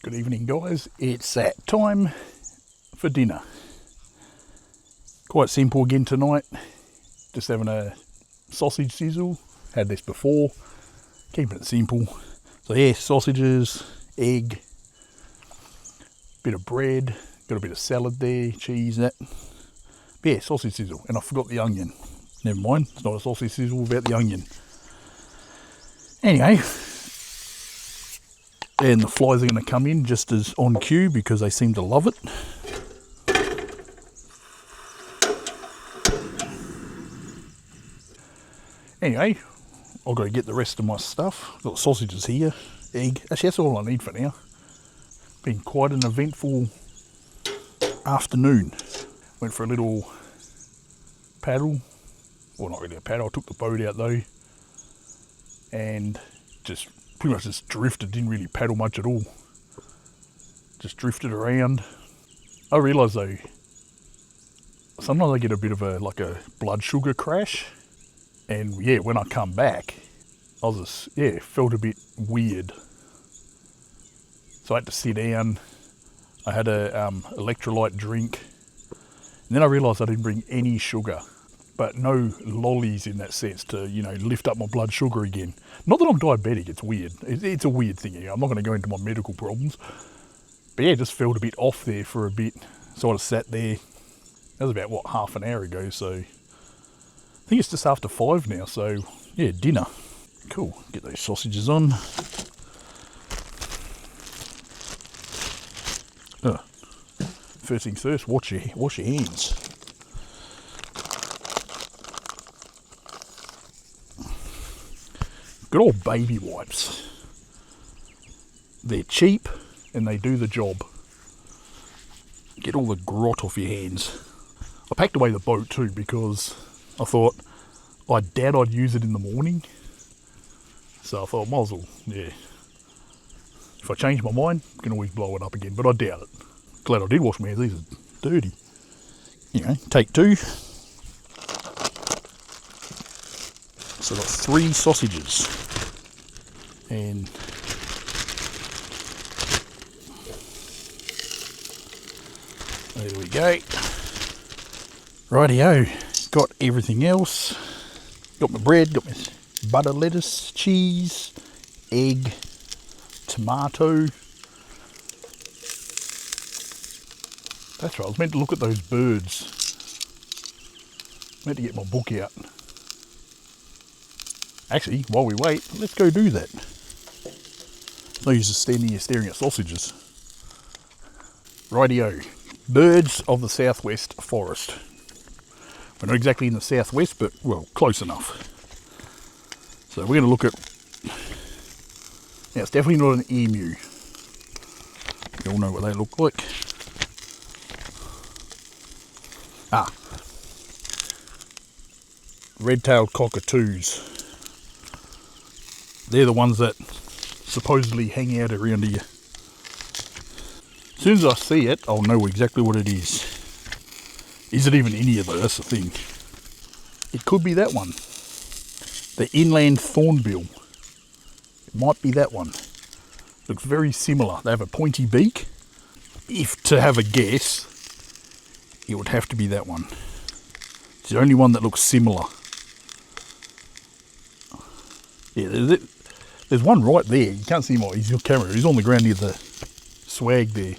Good evening, guys. It's that time for dinner. Quite simple again tonight. Just having a sausage sizzle. Had this before. Keeping it simple. So yeah, sausages, egg, bit of bread, got a bit of salad there, cheese, that. But yeah, sausage sizzle. And I forgot the onion. Never mind, it's not a sausage sizzle without the onion. Anyway, and the flies are going to come in just as on cue because they seem to love it. Anyway, I've got to get the rest of my stuff. I've got sausages here, egg. Actually, that's all I need for now. Been quite an eventful afternoon. Went for a little paddle. Well, not really a paddle. I took the boat out though. And just pretty much just drifted, didn't really paddle much at all. Just drifted around. I realise though, sometimes I get a bit of a blood sugar crash. And yeah, when I come back, I was just, felt a bit weird. So I had to sit down. I had a electrolyte drink. And then I realised I didn't bring any sugar. But no lollies in that sense to, lift up my blood sugar again. Not that I'm diabetic, it's weird. It's a weird thing. I'm not going to go into my medical problems. But yeah, just felt a bit off there for a bit. So I just sat there. That was about, half an hour ago. So I think it's just after 5 now. So yeah, dinner. Cool. Get those sausages on. First things first, wash your hands. Good old baby wipes. They're cheap and they do the job. Get all the grot off your hands. I packed away the boat too because I thought I doubt I'd use it in the morning. So I thought, might as well, yeah. If I change my mind, I can always blow it up again, but I doubt it. Glad I did wash my hands, these are dirty. Take 2. So I've got 3 sausages. And there we go. Rightio, got everything else. Got my bread, got my butter, lettuce, cheese, egg, tomato. That's right, I was meant to look at those birds. Meant to get my book out. Actually, while we wait, let's go do that. No use just standing here staring at sausages. Rightio, birds of the southwest forest. We're not exactly in the southwest, but, well, close enough. So we're going to look at... Now, it's definitely not an emu. You all know what they look like. Red-tailed cockatoos. They're the ones that supposedly hang out around here. As soon as I see it, I'll know exactly what it is. Is it even any of those? That's the thing. It could be that one. The inland thornbill. It might be that one. Looks very similar. They have a pointy beak. If to have a guess, it would have to be that one. It's the only one that looks similar. Yeah, there's one right there. You can't see him on his camera. He's on the ground near the swag there.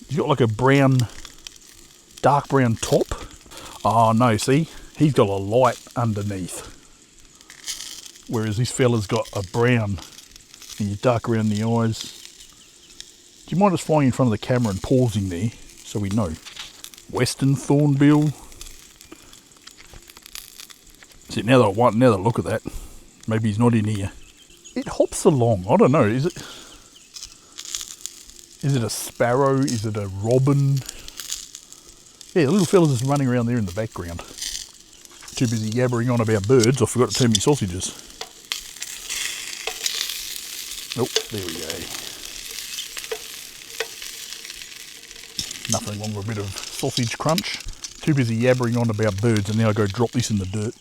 He's got like a dark brown top. Oh no, see? He's got a light underneath. Whereas this fella's got a brown. And he's dark around the eyes. Do you mind us flying in front of the camera and pausing there so we know? Western thornbill. See, now that I look at that, maybe he's not in here. It hops along. I don't know. Is it a sparrow? Is it a robin? Yeah, the little fella's just running around there in the background. Too busy yabbering on about birds, I forgot to turn my sausages. Oh, there we go. Nothing wrong with a bit of sausage crunch. Too busy yabbering on about birds, and now I go drop this in the dirt.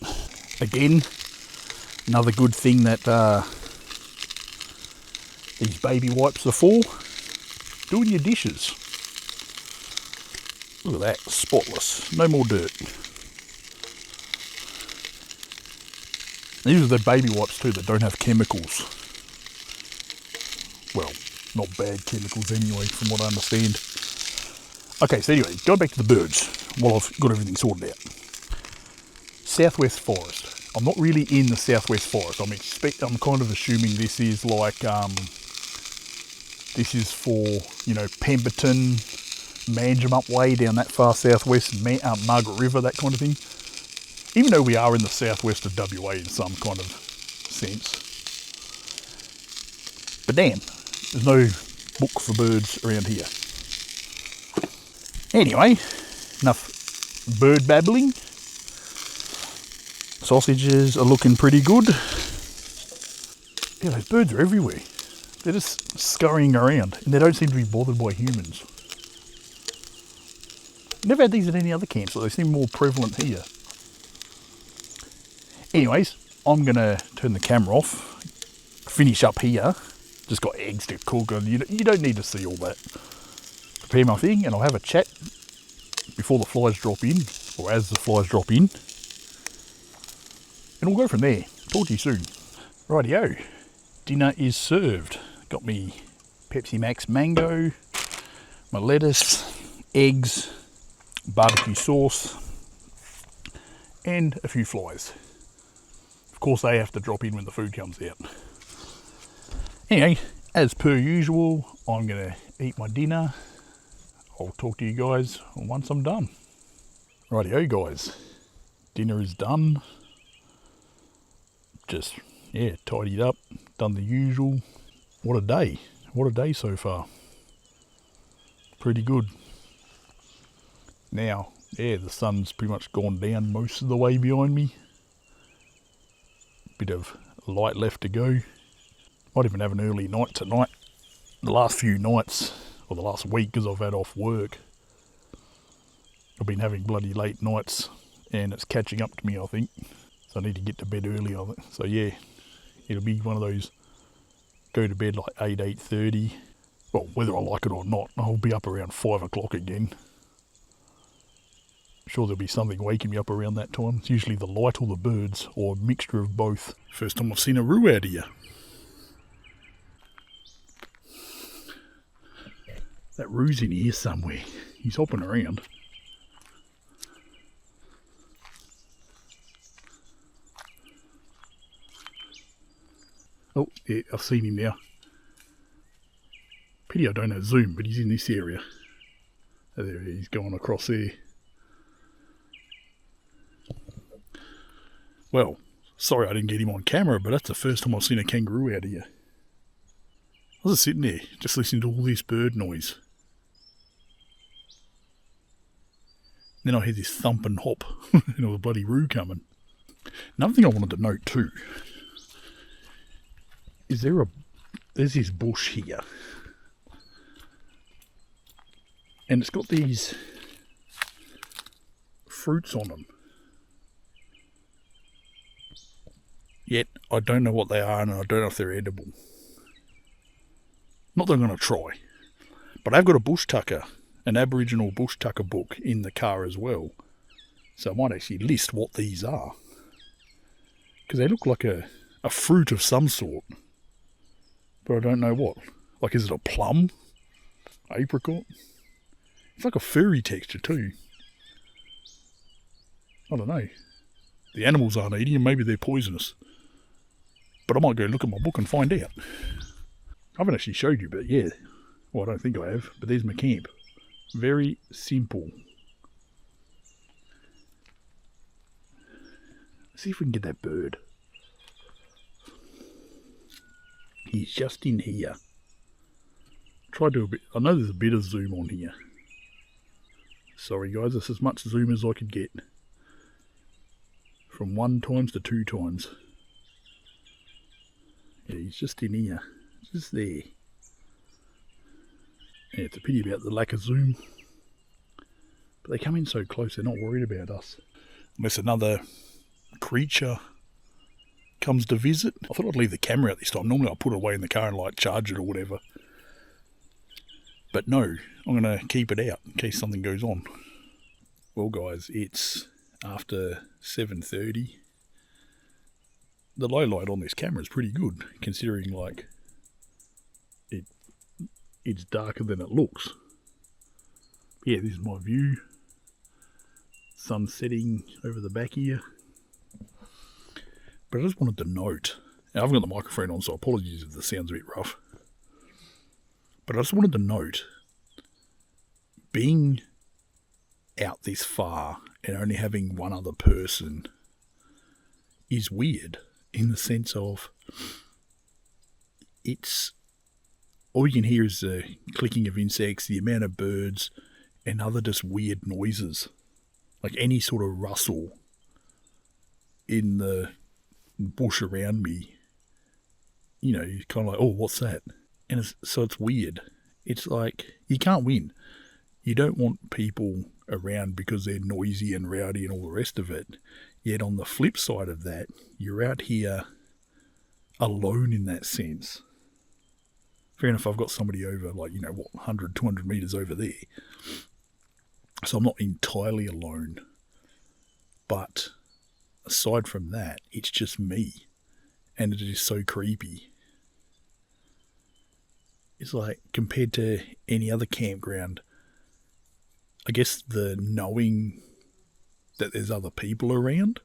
Again, another good thing that these baby wipes are for doing your dishes. Look at that, spotless, no more dirt. These are the baby wipes too that don't have chemicals. Well, not bad chemicals anyway, from what I understand. Okay, so anyway, going back to the birds, while I've got everything sorted out. Southwest forest. I'm not really in the southwest forest. I'm kind of assuming this is like, this is for, you know, Pemberton, Manjimup way, down that far southwest, Margaret River, that kind of thing. Even though we are in the southwest of WA in some kind of sense. But damn, there's no book for birds around here. Anyway, enough bird babbling. Sausages are looking pretty good. Yeah, those birds are everywhere. They're just scurrying around and they don't seem to be bothered by humans. Never had these at any other camp, so they seem more prevalent here. Anyways, I'm going to turn the camera off, finish up here. Just got eggs to cook, and you don't need to see all that. Prepare my thing, and I'll have a chat before the flies drop in, or as the flies drop in. And we'll go from there. Talk to you soon. Rightio, dinner is served. Got me Pepsi Max mango, my lettuce, eggs, barbecue sauce, and a few flies. Of course, they have to drop in when the food comes out. Anyway, as per usual, I'm going to eat my dinner. I'll talk to you guys once I'm done. Rightio, guys. Dinner is done. Just, yeah, tidied up, done the usual. What a day. What a day so far. Pretty good. Now, yeah, the sun's pretty much gone down most of the way behind me. Bit of light left to go. Might even have an early night tonight. The last few nights, or the last week, because I've had off work, I've been having bloody late nights, and it's catching up to me, I think. So I need to get to bed early on it. So yeah, it'll be one of those go to bed like 8:30. Well, whether I like it or not, I'll be up around 5 o'clock again. Sure, there'll be something waking me up around that time. It's usually the light or the birds, or a mixture of both. First time I've seen a roo out here. That roo's in here somewhere. He's hopping around. Oh, yeah, I've seen him now. Pity I don't have zoom, but he's in this area. Oh, there he is, he's going across there. Well, sorry I didn't get him on camera, but that's the first time I've seen a kangaroo out here. I was just sitting there, just listening to all this bird noise. Then I heard this thump and hop, and there was a bloody roo coming. Another thing I wanted to note too, is there's this bush here. And it's got these fruits on them. Yet, I don't know what they are, and I don't know if they're edible. Not that I'm going to try. But I've got a bush tucker, an Aboriginal bush tucker book in the car as well. So I might actually list what these are. Because they look like a fruit of some sort. But I don't know what. Like, is it a plum? Apricot? It's like a furry texture too. I don't know. The animals aren't eating them, maybe they're poisonous. But I might go look at my book and find out. I haven't actually showed you, but yeah. Well, I don't think I have, but there's my camp. Very simple. Let's see if we can get that bird. He's just in here. Try to do a bit. I know there's a bit of zoom on here. Sorry guys, that's as much zoom as I could get. From 1 times to 2 times. Yeah, he's just in here. Just there. Yeah, it's a pity about the lack of zoom. But they come in so close, they're not worried about us. Unless another creature comes to visit. I thought I'd leave the camera out this time. Normally I'll put it away in the car and like charge it or whatever. But no, I'm going to keep it out in case something goes on. Well guys, it's after 7:30. The low light on this camera is pretty good, considering like it's darker than it looks. Yeah, this is my view. Sun setting over the back here. But I just wanted to note, and I haven't got the microphone on, so apologies if the sound's a bit rough. But I just wanted to note, being out this far and only having one other person is weird, in the sense of it's all you can hear is the clicking of insects, the amount of birds, and other just weird noises. Like any sort of rustle in the bush around me, you know, you're kind of like, oh, what's that? And so it's weird. It's like, you can't win. You don't want people around because they're noisy and rowdy and all the rest of it. Yet on the flip side of that, you're out here alone in that sense. Fair enough, I've got somebody over, like, 100, 200 metres over there. So I'm not entirely alone. But aside from that, it's just me. And it is so creepy. It's like, compared to any other campground, I guess the knowing that there's other people around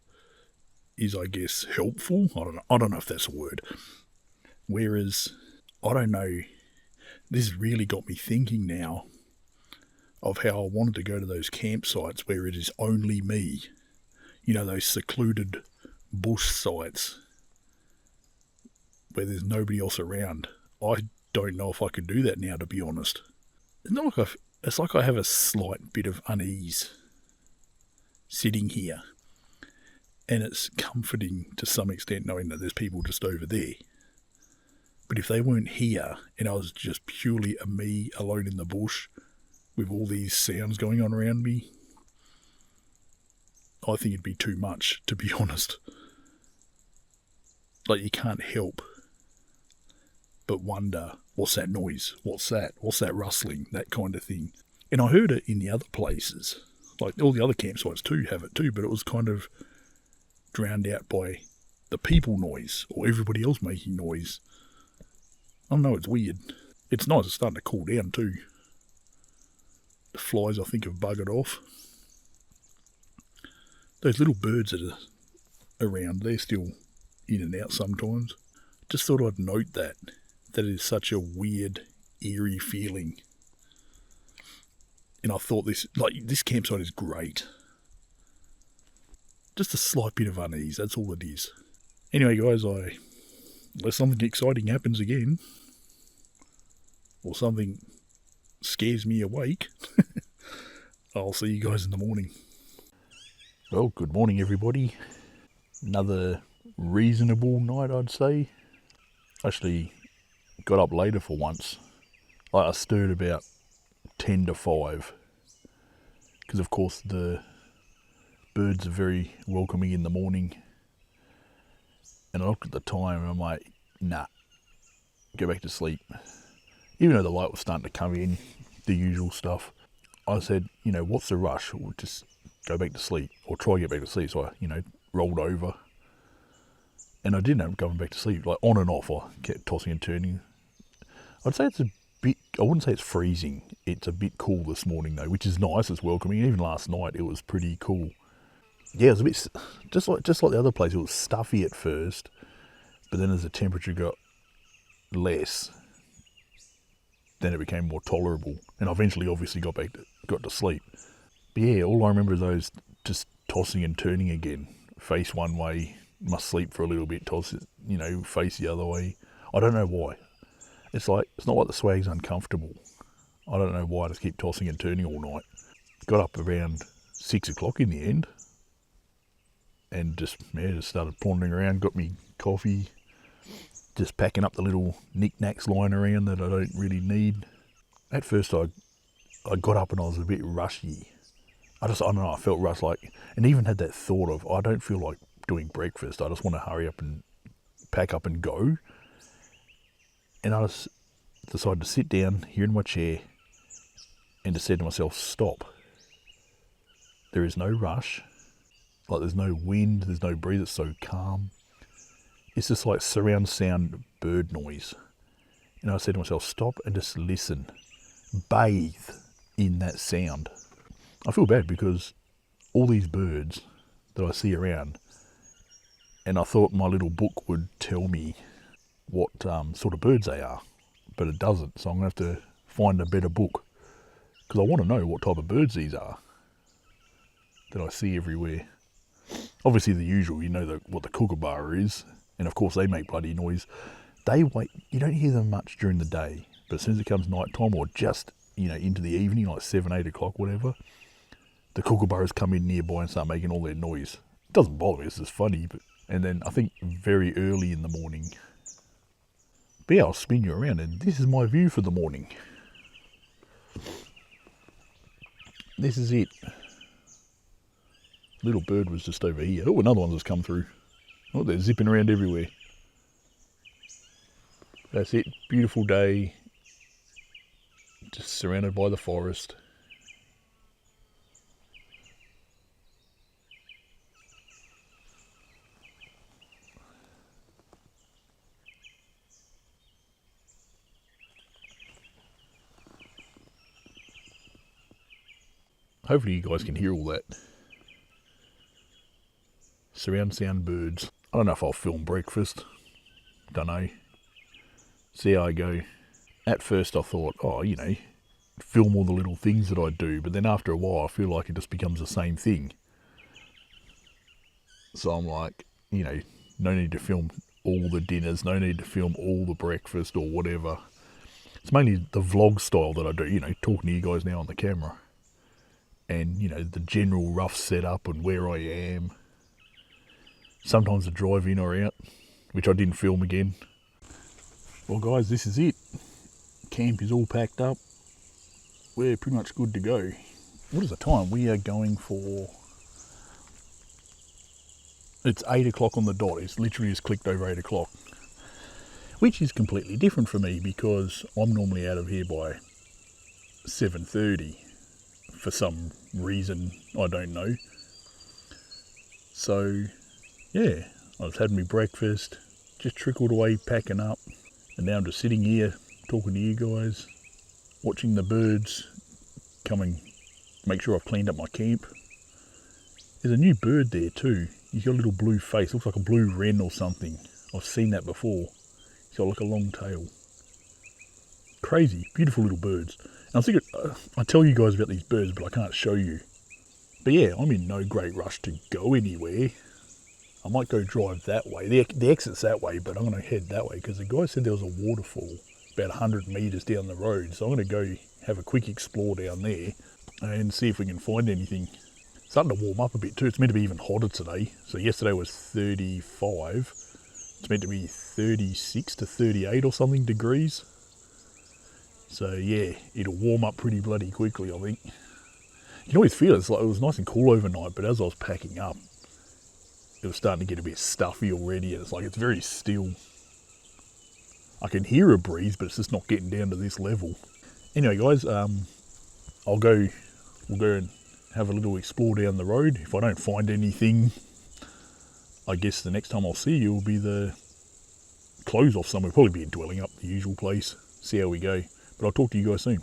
is, I guess, helpful. I don't know if that's a word. Whereas, I don't know, this really got me thinking now of how I wanted to go to those campsites where it is only me. Those secluded bush sites where there's nobody else around. I don't know if I could do that now, to be honest. It's like I have a slight bit of unease sitting here. And it's comforting to some extent knowing that there's people just over there. But if they weren't here and I was just purely me alone in the bush with all these sounds going on around me, I think it'd be too much, to be honest. Like, you can't help but wonder, what's that noise? What's that? What's that rustling? That kind of thing. And I heard it in the other places. Like, all the other campsites too have it too, but it was kind of drowned out by the people noise or everybody else making noise. I don't know, it's weird. It's nice, it's starting to cool down too. The flies, I think, have buggered off. Those little birds that are around, they're still in and out sometimes. Just thought I'd note that it is such a weird, eerie feeling. And I thought this campsite is great. Just a slight bit of unease, that's all it is. Anyway, guys, unless something exciting happens again, or something scares me awake, I'll see you guys in the morning. Well, good morning, everybody. Another reasonable night, I'd say. Actually, got up later for once. I stirred about 10 to 5. Because, of course, the birds are very welcoming in the morning. And I looked at the time and I'm like, nah, go back to sleep. Even though the light was starting to come in, the usual stuff. I said, what's the rush? We'll just go back to sleep, or try to get back to sleep. So I, rolled over. And I didn't end up going back to sleep, like on and off. I kept tossing and turning. I'd say it's a bit, I wouldn't say it's freezing. It's a bit cool this morning though, which is nice, it's welcoming. Even last night it was pretty cool. Yeah, it was a bit, just like the other place, it was stuffy at first. But then as the temperature got less, then it became more tolerable. And I eventually obviously got to sleep. But yeah, all I remember is those just tossing and turning again. Face one way, must sleep for a little bit, toss it, face the other way. I don't know why. It's not like the swag's uncomfortable. I don't know why I just keep tossing and turning all night. Got up around 6 o'clock in the end. And just started pondering around, got me coffee. Just packing up the little knickknacks lying around that I don't really need. At first I got up and I was a bit rushy. I don't know, I felt rushed, and even had that thought of, I don't feel like doing breakfast. I just want to hurry up and pack up and go. And I just decided to sit down here in my chair and just said to myself, stop. There is no rush. Like, there's no wind, there's no breeze, it's so calm. It's just like surround sound bird noise. And I said to myself, stop and just listen. Bathe in that sound. I feel bad because all these birds that I see around, and I thought my little book would tell me what sort of birds they are, but it doesn't. So I'm going to have to find a better book because I want to know what type of birds these are that I see everywhere. Obviously the usual, you know what the kookaburra is, and of course they make bloody noise. They wait, you don't hear them much during the day, but as soon as it comes night time or just, into the evening, like 7, 8 o'clock, whatever, the kookaburras come in nearby and start making all their noise. It doesn't bother me, it's just funny. And then I think very early in the morning, but yeah, I'll spin you around, and this is my view for the morning. This is it. Little bird was just over here. Oh, another one's just come through. Oh, they're zipping around everywhere. That's it. Beautiful day. Just surrounded by the forest. Hopefully you guys can hear all that. Surround sound birds. I don't know if I'll film breakfast. Don't know. See how I go. At first I thought, film all the little things that I do, but then after a while I feel like it just becomes the same thing. So I'm like, no need to film all the dinners, no need to film all the breakfast or whatever. It's mainly the vlog style that I do, talking to you guys now on the camera. And, the general rough setup and where I am. Sometimes the drive in or out, which I didn't film again. Well guys, this is it. Camp is all packed up. We're pretty much good to go. What is the time? We are going for... It's 8 o'clock on the dot. It's literally just clicked over 8 o'clock. Which is completely different for me because I'm normally out of here by 7:30. For some reason, I don't know. So, yeah, I've had my breakfast, just trickled away packing up, and now I'm just sitting here talking to you guys, watching the birds come and make sure I've cleaned up my camp. There's a new bird there too. He's got a little blue face, looks like a blue wren or something. I've seen that before. He's got like a long tail. Crazy, beautiful little birds. And I was thinking, I tell you guys about these birds, but I can't show you. But yeah, I'm in no great rush to go anywhere. I might go drive that way. The exit's that way, but I'm going to head that way because the guy said there was a waterfall about 100 metres down the road. So I'm going to go have a quick explore down there and see if we can find anything. It's starting to warm up a bit too. It's meant to be even hotter today. So yesterday was 35. It's meant to be 36 to 38 or something degrees. So yeah, it'll warm up pretty bloody quickly, I think. You can always feel it. It's like it was nice and cool overnight, but as I was packing up, it was starting to get a bit stuffy already, and it's like it's very still. I can hear a breeze, but it's just not getting down to this level. Anyway, guys, we'll go and have a little explore down the road. If I don't find anything, I guess the next time I'll see you will be the close off somewhere. Probably be a dwelling up, the usual place. See how we go. But I'll talk to you guys soon.